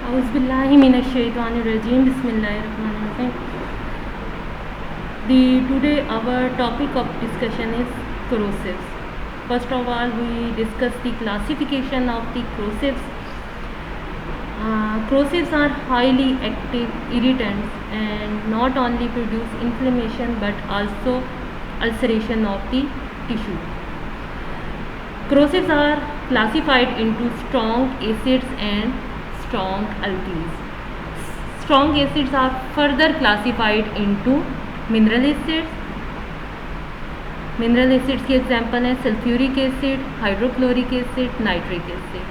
Auzubillahiminash-shaytanir-rajim. Bismillahir-rahmanir-rahim. Today our topic of discussion is corrosives. First of all, we discuss the classification of the corrosives. Corrosives are highly active irritants and not only produce inflammation but also ulceration of the tissue. Corrosives are classified into strong acids and strong alkalis. Strong acids are further classified into mineral acids. Mineral acids के example हैं sulphuric acid, hydrochloric acid, nitric acid.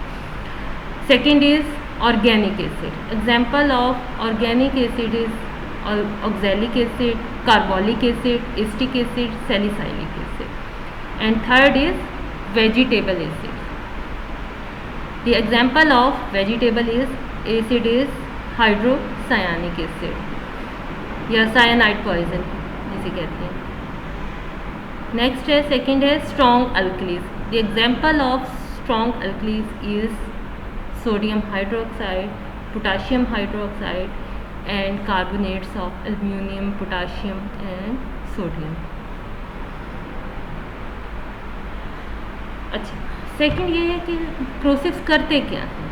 Second is organic acid. Example of organic acid is oxalic acid, carbolic acid, acetic acid, salicylic acid. And third is vegetable acid. The example of vegetable acid is hydrocyanic acid या cyanide poison जिसे कहते हैं. Next है second है strong alkalis. The example of strong alkalis is sodium hydroxide, potassium hydroxide and carbonates of aluminum, potassium and sodium. अच्छा, second ये है कि corrosives करते क्या हैं.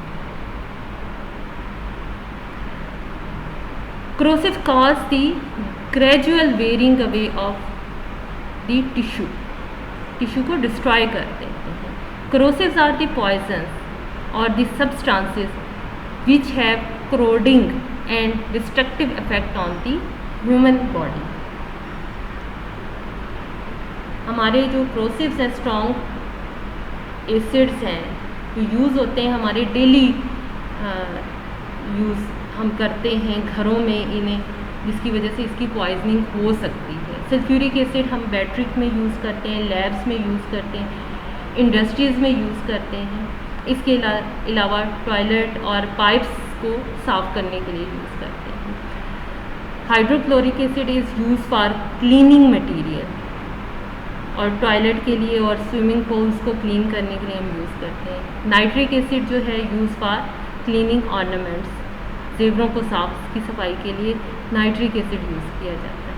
Corrosives cause the gradual wearing away of the tissue. Tissue को destroy कर देते हैं. Corrosives are the poisons or the substances which have corroding and destructive effect on the human body. हमारे जो corrosives हैं स्ट्रॉन्ग एसिड्स हैं जो use होते हैं हमारे डेली यूज़ हम करते हैं घरों में इन्हें, जिसकी वजह से इसकी पॉइजनिंग हो सकती है. सल्फ्यूरिक एसिड हम बैटरी में यूज़ करते हैं, लैब्स में यूज़ करते हैं, इंडस्ट्रीज़ में यूज़ करते हैं. इसके अलावा टॉयलेट और पाइप्स को साफ़ करने के लिए यूज़ करते हैं. Hydrochloric acid is use for cleaning material और टॉयलेट के लिए और स्विमिंग पूल्स को क्लीन करने के लिए हम यूज़ करते हैं. नाइट्रिक एसिड जो है यूज़ फॉर क्लीनिंग ऑर्नामेंट्स, जेवरों को की सफाई के लिए नाइट्रिक एसिड यूज़ किया जाता है.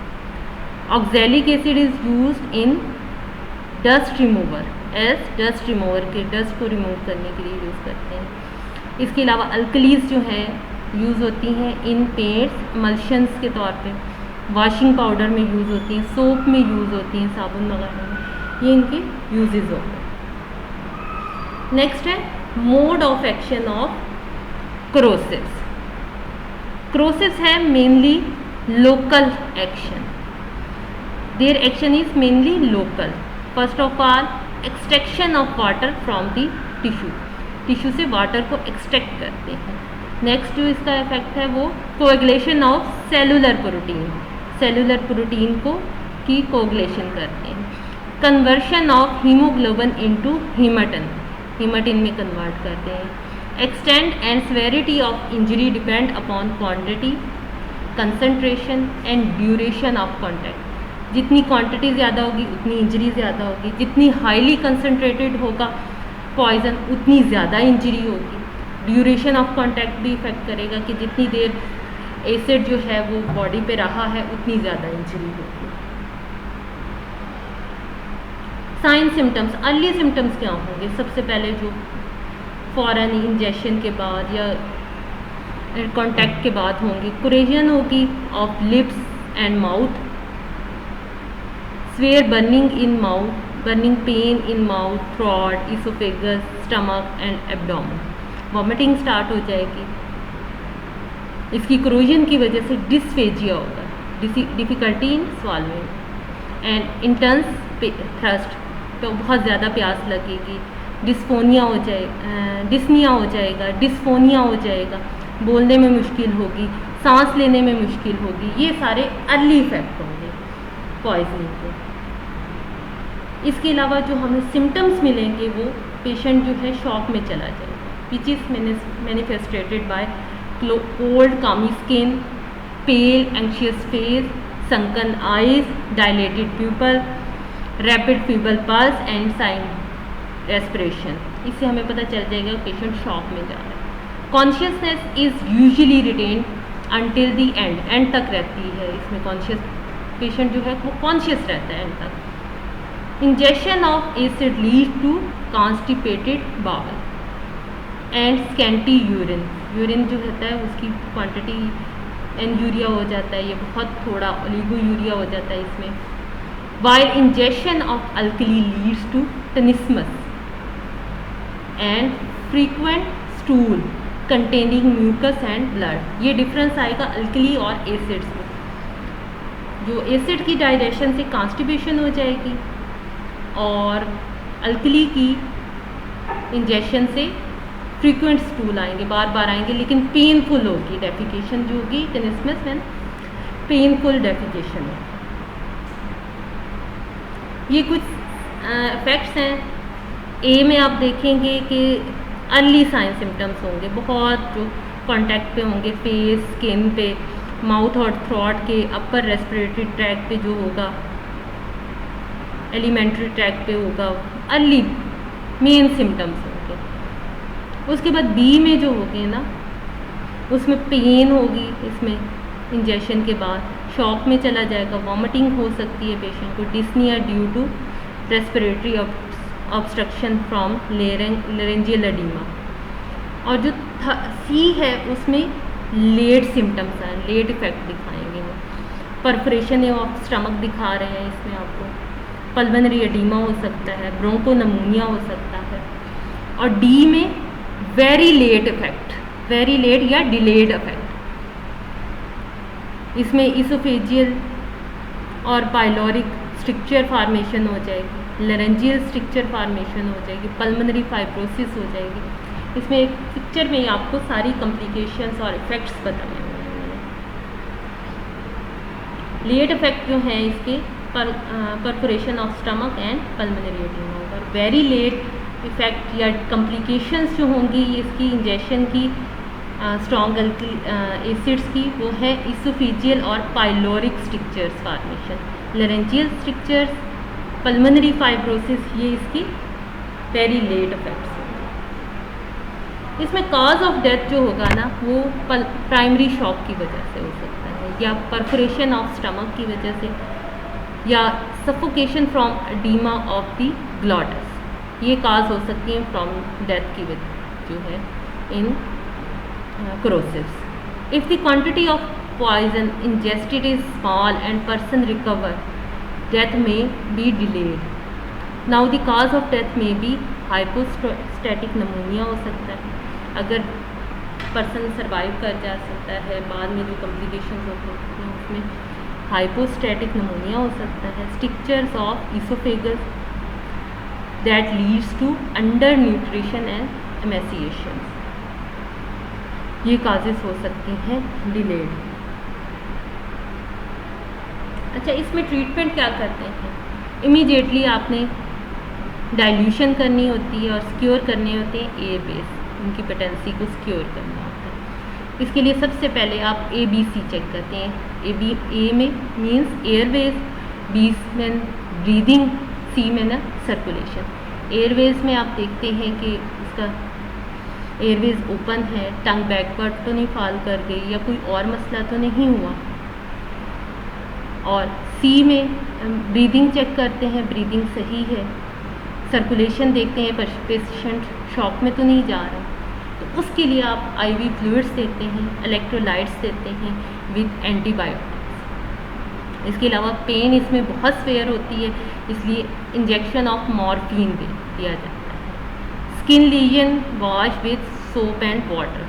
Oxalic acid is used in dust remover as dust remover के डस्ट को रिमूव करने के लिए यूज़ करते हैं. इसके अलावा अल्कलीज जो है यूज़ होती हैं इन पेंट्स, मल्शंस के तौर पे, वॉशिंग पाउडर में यूज़ होती हैं, सोप में यूज़ होती हैं, साबुन वगैरह में. ये इनके यूजेस होते हैं. नेक्स्ट है mode of action of corrosives. Corrosives have mainly local action. Their action is mainly local. First of all, extraction of water from the tissue. Tissue से वाटर को एक्सट्रैक्ट करते हैं. नेक्स्ट जो इसका इफेक्ट है वो coagulation of cellular protein. Cellular protein को की कोएगुलेशन करते हैं. कन्वर्शन ऑफ हीमोग्लोबिन इनटू हीमाटिन, हीमाटिन में कन्वर्ट करते हैं. Extent and severity of injury depend upon quantity, concentration and duration of contact. जितनी क्वांटिटी ज़्यादा होगी उतनी इंजरी ज़्यादा होगी. जितनी हाईली कंसनट्रेटेड होगा पॉइजन उतनी ज़्यादा इंजरी होगी. ड्यूरेशन ऑफ कॉन्टैक्ट भी इफेक्ट करेगा कि जितनी देर एसिड जो है वो बॉडी पे रहा है उतनी ज़्यादा इंजरी होगी. साइन सिम्टम्स, अर्ली सिम्टम्स क्या होंगे? सबसे पहले जो फ़ौरन इंजेक्शन के बाद या कॉन्टैक्ट के बाद होंगे, कोरेजन होगी of lips and mouth, swear burning in mouth, burning pain in mouth, throat, oesophagus, stomach and abdomen. Vomiting start हो जाएगी. इसकी कोरोजन की वजह से डिस्फेजिया होगा, difficulty in swallowing and intense thrust, तो बहुत ज़्यादा प्यास लगेगी. डिस्फोनिया हो जाएगा, डिस्निया हो जाएगा, डिस्फोनिया हो जाएगा, बोलने में मुश्किल होगी, सांस लेने में मुश्किल होगी. ये सारे अर्ली इफेक्ट होंगे पॉइजनिंग के. इसके अलावा जो हमें सिम्टम्स मिलेंगे वो पेशेंट जो है शॉक में चला जाएगा, which is manifestated by cold clammy skin, pale anxious face, sunken eyes, dilated pupil, rapid feeble pulse and sign respiration. इससे हमें पता चल जाएगा पेशेंट शॉक में जा रहा है. Consciousness is usually retained until the end तक रहती है। इसमें कॉन्शियस पेशेंट जो है वो कॉन्शियस रहता है एंड तक। Injection of acid lead to constipated bowel and scanty urine. Urine जो होता है उसकी क्वांटिटी एनयूरिया हो जाता है, ये बहुत थोड़ा ओलिगोयूरिया हो जाता है इसमें। While injection of alkali leads to tenesmus and frequent stool containing mucus and blood. ये डिफरेंस आएगा अल्कली और एसिड्स में। जो एसिड की डाइजेशन से कॉन्स्टिपेशन हो जाएगी और अल्कली की इंजेक्शन से फ्रीक्वेंट स्टूल आएंगे, बार बार आएंगे, लेकिन पेनफुल होगी डेफिकेशन जो होगी टेनिस्मस में, पेनफुल डेफिकेशन है। ये कुछ इफेक्ट्स हैं। ए में आप देखेंगे कि अर्ली साइन सिम्टम्स होंगे, बहुत जो कांटेक्ट पे होंगे, फेस, स्किन पे, माउथ और थ्रोट के अपर रेस्पिरेटरी ट्रैक पे जो होगा, एलिमेंट्री ट्रैक पे होगा, अर्ली मेन सिम्टम्स होंगे। उसके बाद बी में जो होंगे ना, उसमें पेन होगी, इसमें इंजेक्शन के बाद शॉक में चला जाएगा, वॉमिटिंग हो सकती है पेशेंट को, dyspnoea due to respiratory obstruction from laryngeal oedema. और जो सी है उसमें लेट सिम्टम्स हैं, लेट इफेक्ट दिखाएंगे वो। परफोरेशन ऑफ स्टमक दिखा रहे हैं इसमें आपको, पल्मोनरी एडिमा हो सकता है, ब्रोंकोनमोनिया हो सकता है। और डी में very late effect, very late या डिलेड इफेक्ट। इसमें इसोफेजियल और पाइलोरिक स्ट्रक्चर फॉर्मेशन हो जाएगी, लेरेंजियल स्ट्रक्चर फॉर्मेशन हो जाएगी, पल्मोनरी फाइब्रोसिस हो जाएगी। इसमें एक पिक्चर में ही आपको सारी कॉम्प्लिकेशंस और इफ़ेक्ट्स बताए हुए हैं मैंने। लेट इफेक्ट जो हैं इसके perforation of stomach and pulmonary oedema होगा। वेरी लेट इफेक्ट या कॉम्प्लिकेशंस जो होंगी इसकी इंजेक्शन की स्ट्रॉन्ग एसिड्स की, वो है इसोफेजियल और pyloric structures formation, laryngeal structures, pulmonary fibrosis, ये इसकी वेरी लेट इफेक्ट्स। इसमें कॉज ऑफ डेथ जो होगा ना वो प्राइमरी शॉक की वजह से हो सकता है, या परफोरेशन ऑफ स्टमक की वजह से, या suffocation from oedema of the glottis, ये कॉज हो सकती है फ्रॉम डेथ की वजह जो है इन corrosives. If the quantity of poison ingested is small and person recover, death may be delayed. Now the cause of death may be hypostatic pneumonia हो सकता है, अगर पर्सन सर्वाइव कर जा सकता है, बाद में जो कॉम्प्लिकेशन होते हैं उसमें हाइपोस्टैटिक नमोनिया हो सकता है, structures of oesophagus that leads to under nutrition and emaciation, ये काजेस हो सकती हैं डिलेड। अच्छा, इसमें ट्रीटमेंट क्या करते हैं? इमीडिएटली आपने डाइल्यूशन करनी होती है और सिक्योर करने होते हैं एयर बेस, उनकी पेटेंसी को सिक्योर करना होता है। इसके लिए सबसे पहले आप ABC चेक करते हैं। ए में मीन्स एयरवेज, बी में ब्रीदिंग, सी में ना सर्कुलेशन। एयरवेज में आप देखते हैं कि उसका एयरवेज ओपन है, टंग बैकवर्ड तो नहीं फॉल कर गई या कोई और मसला तो नहीं हुआ। और सी में ब्रीदिंग चेक करते हैं, ब्रीदिंग सही है। सर्कुलेशन देखते हैं, पेशेंट शॉक में तो नहीं जा रहा, तो उसके लिए आप IV फ्लूइड्स देते हैं, इलेक्ट्रोलाइट्स देते हैं विद एंटीबायोटिक्स। इसके अलावा पेन इसमें बहुत स्वेयर होती है, इसलिए इंजेक्शन ऑफ मॉर्फिन दिया जाता है। Skin lesion wash with soap and water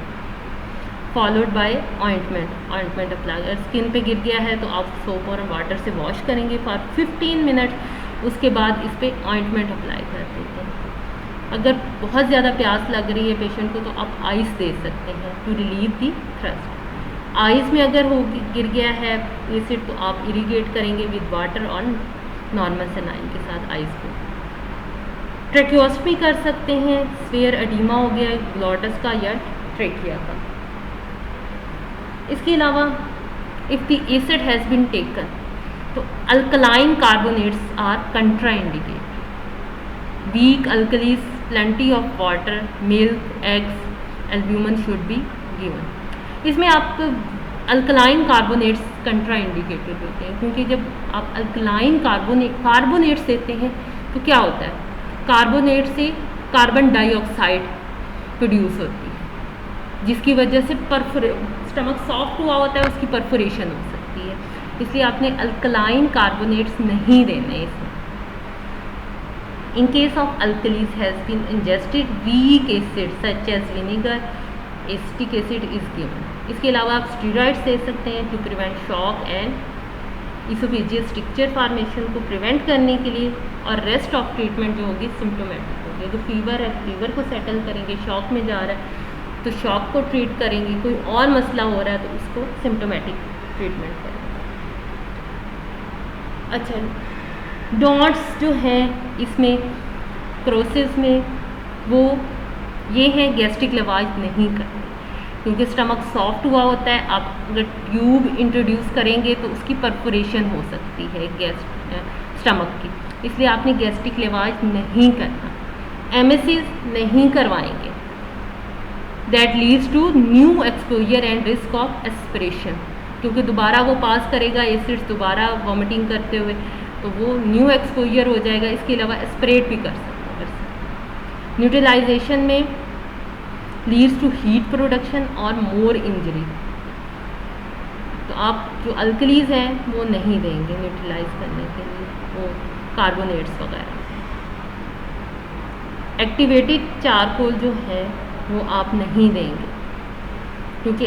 followed by ointment apply. अगर स्किन पे गिर गया है तो आप सोप और वाटर से वॉश करेंगे फॉर 15 मिनट, उसके बाद इस पर ऑइंटमेंट अप्लाई कर देते हैं। अगर बहुत ज़्यादा प्यास लग रही है पेशेंट को तो आप आइस दे सकते हैं to relieve the thrust. Ice में अगर हो गिर गया है एसिड तो आप इरीगेट करेंगे विद वाटर और नॉर्मल सेलाइन के साथ आइस को। ट्रेक्योस्टमी कर सकते हैं, स्वेयर एडिमा हो गया ग्लॉटस का या ट्रेकिया का। इसके अलावा if the acid has been taken तो alkaline carbonates are contraindicate. Weak alkalies, plenty of water, milk, eggs, albumin should be given. इसमें आप अल्कलाइन कार्बोनेट्स कंट्रा इंडिकेटेड होते हैं, क्योंकि जब आप अल्कलाइन कार्बोनेट्स देते हैं तो क्या होता है, कार्बोनेट से कार्बन डाइऑक्साइड प्रोड्यूस होती है, जिसकी वजह से स्टमक सॉफ्ट हुआ होता है, उसकी परफोरेशन हो सकती है। इसलिए आपने अल्कलाइन कार्बोनेट्स नहीं देने इसमें। In case of alkalis has been ingested weak acid such as vinegar, acetic acid is given. इसके अलावा आप स्टीरॉइड्स दे सकते हैं to prevent shock and oesophageal structure formation को प्रिवेंट करने के लिए, और रेस्ट ऑफ ट्रीटमेंट जो होगी सिम्टोमेटिक होगी। अगर फीवर है, फीवर को सेटल करेंगे, शॉक में जा रहा है तो शॉक को ट्रीट करेंगे, कोई और मसला हो रहा है तो उसको सिम्टोमेटिक ट्रीटमेंट करेंगे। अच्छा, डॉट्स जो हैं इसमें क्रोसिस में वो ये है गैस्ट्रिक लवाज नहीं करते, क्योंकि स्टमक सॉफ्ट हुआ होता है। आप अगर ट्यूब इंट्रोड्यूस करेंगे तो उसकी परफोरेशन हो सकती है स्टमक की, इसलिए आपने गैस्ट्रिक लवाज नहीं करना। एमएससीज नहीं करवाएंगे, that leads to new exposure and risk of aspiration, क्योंकि दोबारा वो पास करेगा एसिड्स दोबारा वॉमिटिंग करते हुए, तो वो न्यू एक्सपोजर हो जाएगा। इसके अलावा एस्पिरेट भी कर सकते हैं। न्यूट्रलाइजेशन में लीड्स टू हीट प्रोडक्शन और मोर इंजरी, तो आप जो अल्कलीज हैं वो नहीं देंगे न्यूट्रलाइज करने के लिए, वो कार्बोनेट्स वगैरह। एक्टिवेटेड चारकोल जो है वो आप नहीं देंगे, क्योंकि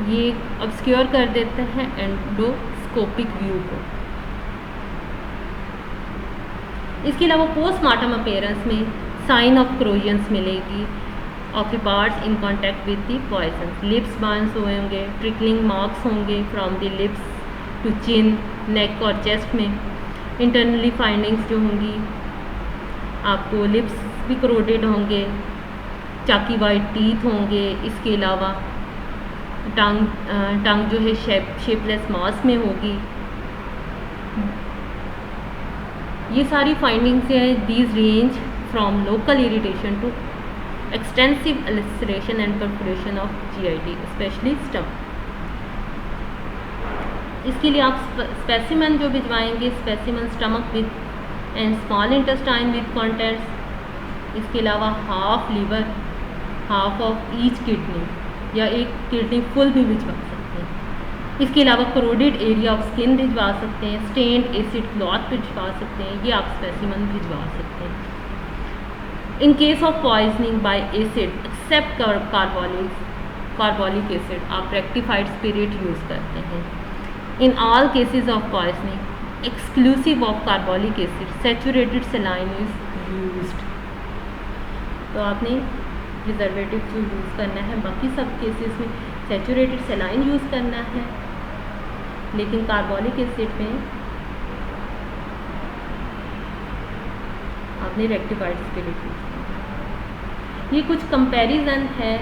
ये ऑब्स्क्योर कर देते हैं एंडोस्कोपिक व्यू को। इसके अलावा पोस्टमार्टम अपीयरेंस में साइन ऑफ क्रोजन्स मिलेगी of the parts in contact with the poison, lips burns होंगे, ट्रिकलिंग मार्क्स होंगे from the lips to chin, neck और चेस्ट में। इंटरनली फाइंडिंग्स जो होंगी, आपको लिप्स भी करोडेड होंगे, चाकी वाइट टीथ होंगे। इसके अलावा टंग जो है शेपलेस मास में होगी। ये सारी फाइंडिंग्स हैं। These range from local irritation to extensive ulceration and perforation of GIT, especially stomach. इसके लिए आप स्पेसिमेन जो भिजवाएंगे, specimen stomach with and small intestine with contents. इसके अलावा half liver, half of each kidney, या एक किडनी फुल भी भिजवा सकते हैं। इसके अलावा करोडेड एरिया ऑफ स्किन भिजवा सकते हैं, स्टेन्ड एसिड क्लॉथ भिजवा सकते हैं, ये आप स्पेसिमेन भिजवा सकते हैं। In case of poisoning by acid except carbolic acid, आप रेक्टिफाइड स्पिरिट यूज़ करते हैं। In all cases of poisoning exclusive of carbolic acid saturated saline is used. तो आपने प्रिजर्वेटिव जो यूज़ करना है, बाकी सब केसेस में सैचुरेटेड सलाइन यूज़ करना है, लेकिन कार्बोलिक एसिड में आपने रेक्टिफाइड स्पिरिट यूज़ करना। ये कुछ कंपैरिजन है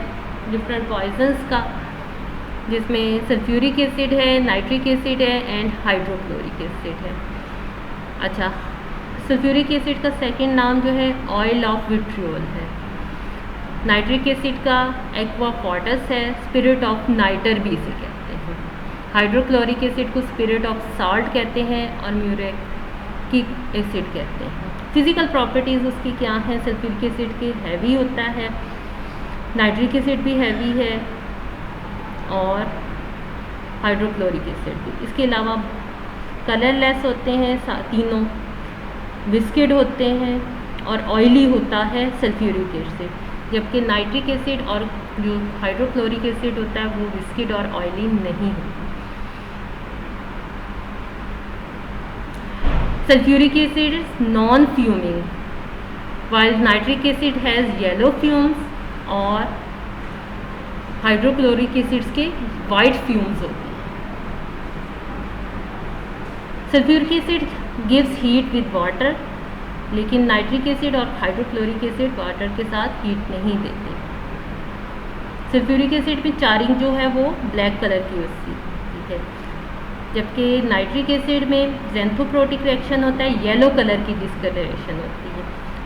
डिफरेंट पॉइजन्स का, जिसमें सल्फ्यूरिक एसिड है, नाइट्रिक एसिड है एंड हाइड्रोक्लोरिक एसिड है। अच्छा, सल्फ्यूरिक एसिड का सेकंड नाम जो है ऑयल ऑफ विट्रियोल है। नाइट्रिक एसिड का एक्वा फॉर्टिस है, स्पिरिट ऑफ नाइटर भी इसे कहते हैं। हाइड्रोक्लोरिक एसिड को स्पिरिट ऑफ साल्ट कहते हैं और म्यूरिक एसिड कहते हैं। फिजिकल प्रॉपर्टीज़ उसकी क्या हैं? सल्फ्यूरिक एसिड के हैवी होता है, नाइट्रिक एसिड भी हैवी है और हाइड्रोक्लोरिक एसिड भी। इसके अलावा कलरलेस होते हैं तीनों, विस्किड होते हैं और ऑयली होता है सल्फ्यूरिक एसिड, जबकि नाइट्रिक एसिड और जो हाइड्रोक्लोरिक एसिड होता है वो विस्किड और ऑयली नहीं होता। Sulphuric acid is non fuming, while nitric acid has yellow fumes और हाइड्रोक्लोरिक एसिड्स के वाइट फ्यूम्स होते हैं। Sulphuric acid gives heat with water, लेकिन नाइट्रिक एसिड और हाइड्रोक्लोरिक एसिड वाटर के साथ हीट नहीं देते। सल्फ्यूरिक एसिड में चारिंग जो है वो ब्लैक कलर की होती है, जबकि नाइट्रिक एसिड में ज़ेंथोप्रोटिक रिएक्शन होता है, येलो कलर की डिस्कलरेशन होती है।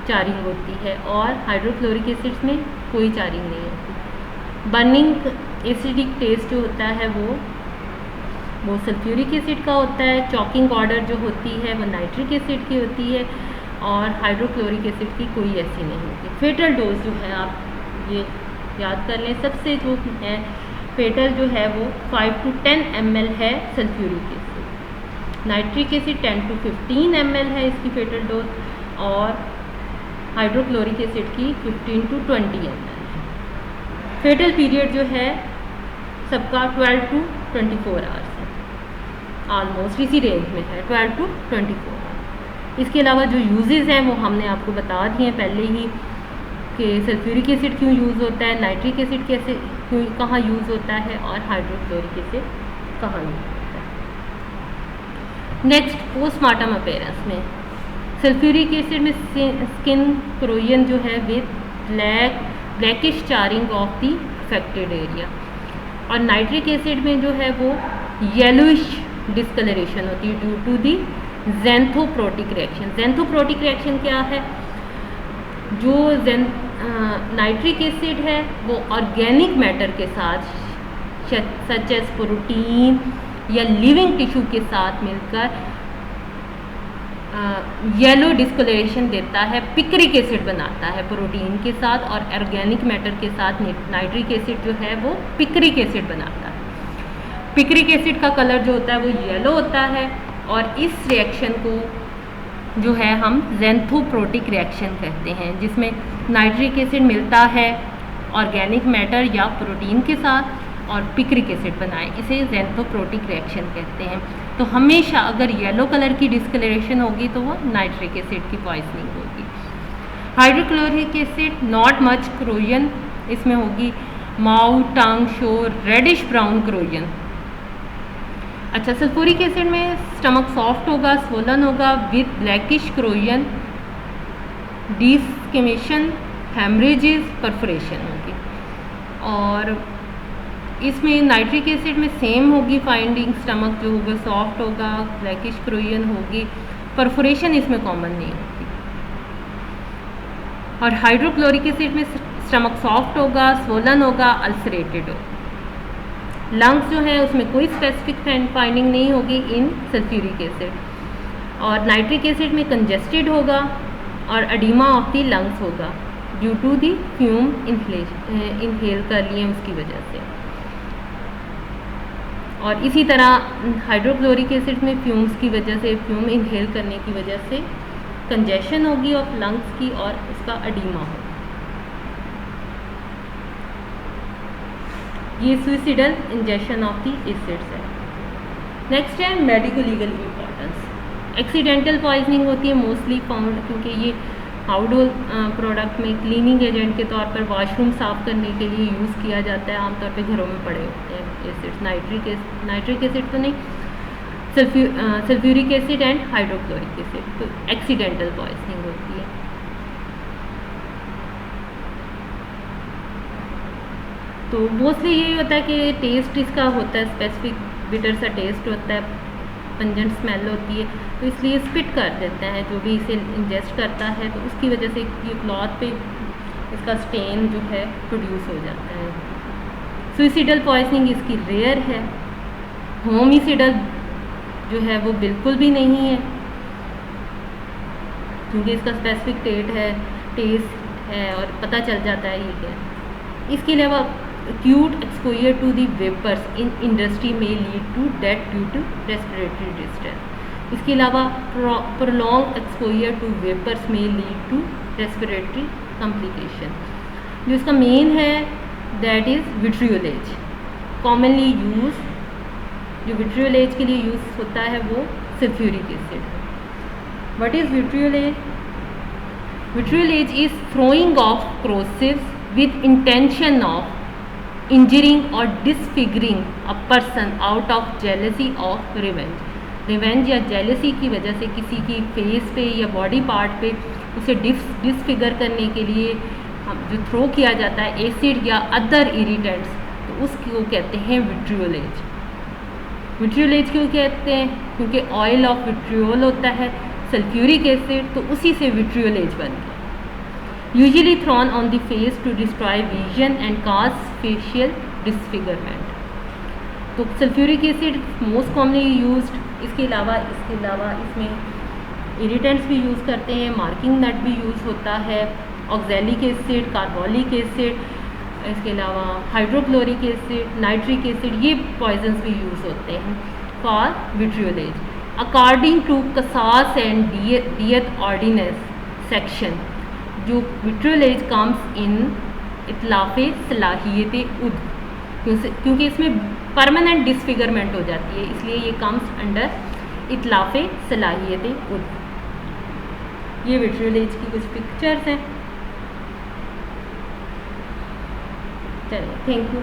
चारिंग होती है और हाइड्रोक्लोरिक एसिड्स में कोई चारिंग नहीं होती। बर्निंग एसिडिक टेस्ट जो होता है वो सल्फ्यूरिक एसिड का होता है। चॉकिंग ऑर्डर जो होती है वो नाइट्रिक एसिड की होती है और हाइड्रोक्लोरिक एसिड की कोई ऐसी नहीं होती। फेटल डोज जो है आप ये याद कर लें, सबसे जो है फेटल जो है वो 5 to 10 ml है sulphuric acid. Nitric acid 10 to 15 ml है इसकी फेटल डोज और हाइड्रोक्लोरिक एसिड की 15 to 20 ml है। फेटल पीरियड जो है सबका 12 to 24 आवर्स है, ऑलमोस्ट इसी रेंज में है 12 to 24 आवर्स। इसके अलावा जो यूजेस हैं वो हमने आपको बता दिए हैं पहले ही कि सल्फ्यूरिक एसिड क्यों यूज़ होता है, नाइट्रिक एसिड कैसे क्यों कहाँ यूज़ होता है और हाइड्रोक्लोरिक एसिड कहाँ यूज़ होता है। नेक्स्ट पोस्टमार्टम अपीयरेंस में सल्फ्यूरिक एसिड में स्किन क्रोयन जो है with blackish charring of the affected area और नाइट्रिक एसिड में जो है वो येलोइश डिस्कलरेशन होती है due to the xanthoproteic reaction. Xanthoproteic reaction क्या है? जो नाइट्रिक एसिड है वो ऑर्गेनिक मैटर के साथ सच एज प्रोटीन या लिविंग टिश्यू के साथ मिलकर येलो डिस्कलरेशन देता है, पिक्रिक एसिड बनाता है प्रोटीन के साथ और ऑर्गेनिक मैटर के साथ नाइट्रिक एसिड जो है वो पिक्रिक एसिड बनाता है। पिक्रिक एसिड का कलर जो होता है वो येलो होता है और इस रिएक्शन को जो है हम ज़ेंथोप्रोटिक रिएक्शन कहते हैं, जिसमें नाइट्रिक एसिड मिलता है ऑर्गेनिक मैटर या प्रोटीन के साथ और पिक्रिक एसिड बनाए, इसे ज़ेंथोप्रोटिक रिएक्शन कहते हैं। तो हमेशा अगर येलो कलर की डिस्कलरेशन होगी तो वो नाइट्रिक एसिड की पॉइजनिंग होगी। हाइड्रोक्लोरिक एसिड नॉट मच क्रोयन, इसमें होगी mouth tongue show reddish brown क्रोयन। अच्छा, सल्फ्यूरिक एसिड में स्टमक सॉफ्ट होगा, स्वोलन होगा विद ब्लैकिश क्रोयन, डिस्केमेशन, हेमरेजेस, परफोरेशन होगी। और इसमें नाइट्रिक एसिड में सेम होगी फाइंडिंग, स्टमक जो होगा सॉफ्ट होगा, ब्लैकिश क्रोयन होगी, परफोरेशन इसमें कॉमन नहीं होती। और हाइड्रोक्लोरिक एसिड में स्टमक सॉफ्ट होगा, स्वोलन होगा, अल्सरेटेड होगा। लंग्स जो है उसमें कोई स्पेसिफिक फाइंडिंग नहीं होगी इन सल्फ्यूरिक एसिड। और नाइट्रिक एसिड में कंजेस्टेड होगा और एडिमा ऑफ दी लंग्स होगा due to the fume inhale कर लिए उसकी वजह से। और इसी तरह हाइड्रोक्लोरिक एसिड में फ्यूम्स की वजह से, फ्यूम इनहेल करने की वजह से कंजेशन होगी ऑफ लंग्स की और उसका एडिमा होगा। ये suicidal injection of the acids है। नेक्स्ट है medico legal importance. Accidental poisoning होती है मोस्टली फाउंड, क्योंकि ये हाउडोल प्रोडक्ट में क्लीनिंग एजेंट के तौर पर वॉशरूम साफ़ करने के लिए यूज़ किया जाता है। आमतौर पे घरों में पड़े होते हैं एसिड्स, नाइट्रिक एसिड तो नहीं, sulphuric acid and hydrochloric acid. तो एक्सीडेंटल पॉइजनिंग होती है। तो मोस्टली यही होता है कि टेस्ट इसका होता है स्पेसिफिक, बिटर सा टेस्ट होता है, पंजेंट स्मेल होती है, तो इसलिए स्पिट कर देते हैं जो भी इसे इंजेस्ट करता है, तो उसकी वजह से ये क्लॉथ पे इसका स्टेन जो है प्रोड्यूस हो जाता है। सुइसिडल पॉइजनिंग इसकी रेयर है। होमिसिडल जो है वो बिल्कुल भी नहीं है, क्योंकि इसका स्पेसिफिक टेस्ट है और पता चल जाता है ये क्या है। इसके अलावा acute exposure to the vapors in industry may lead to death due to respiratory distress। इसके अलावा prolonged exposure to vapors may lead to respiratory complication। जो इसका मेन है that is vitriolate, commonly used, जो विट्रियोलेज के लिए use होता है वो sulphuric acid. What is vitriolate? Vitriolate is throwing off corrosives with intention of injuring or disfiguring a person out of jealousy of revenge या jealousy की वजह से किसी की फेस पे या बॉडी पार्ट पे उसे डिसफिगर करने के लिए जो थ्रो किया जाता है एसिड या अदर इरिटेंट्स, तो उसको कहते हैं विट्रियोलेज। विट्रियोलेज क्यों कहते हैं? क्योंकि ऑयल ऑफ विट्रियोल होता है सल्फ्यूरिक एसिड, तो उसी से विट्रियोलेज बन गया। usually thrown on the face to destroy vision and cause facial disfigurement. तो sulphuric acid most commonly used. इसके अलावा इसमें इरिटेंट्स भी यूज़ करते हैं, मार्किंग नट भी यूज़ होता है, ऑक्सैलिक एसिड, कार्बोलिक एसिड, इसके अलावा हाइड्रोक्लोरिक एसिड, नाइट्रिक एसिड, ये पॉइजन्स भी यूज़ होते हैं फॉर विट्रियोलेज. अकॉर्डिंग टू कसास एंड दियत ऑर्डिनेंस सेक्शन, जो विट्रियोलेज कम्स इन इतलाफ़ सलाहियत उद, क्योंकि इसमें परमानेंट डिसफिगरमेंट हो जाती है, इसलिए ये कम्स अंडर इतलाफ़ सलाहियत उद. ये विट्रियोलेज की कुछ पिक्चर्स हैं. चलिए, थैंक यू.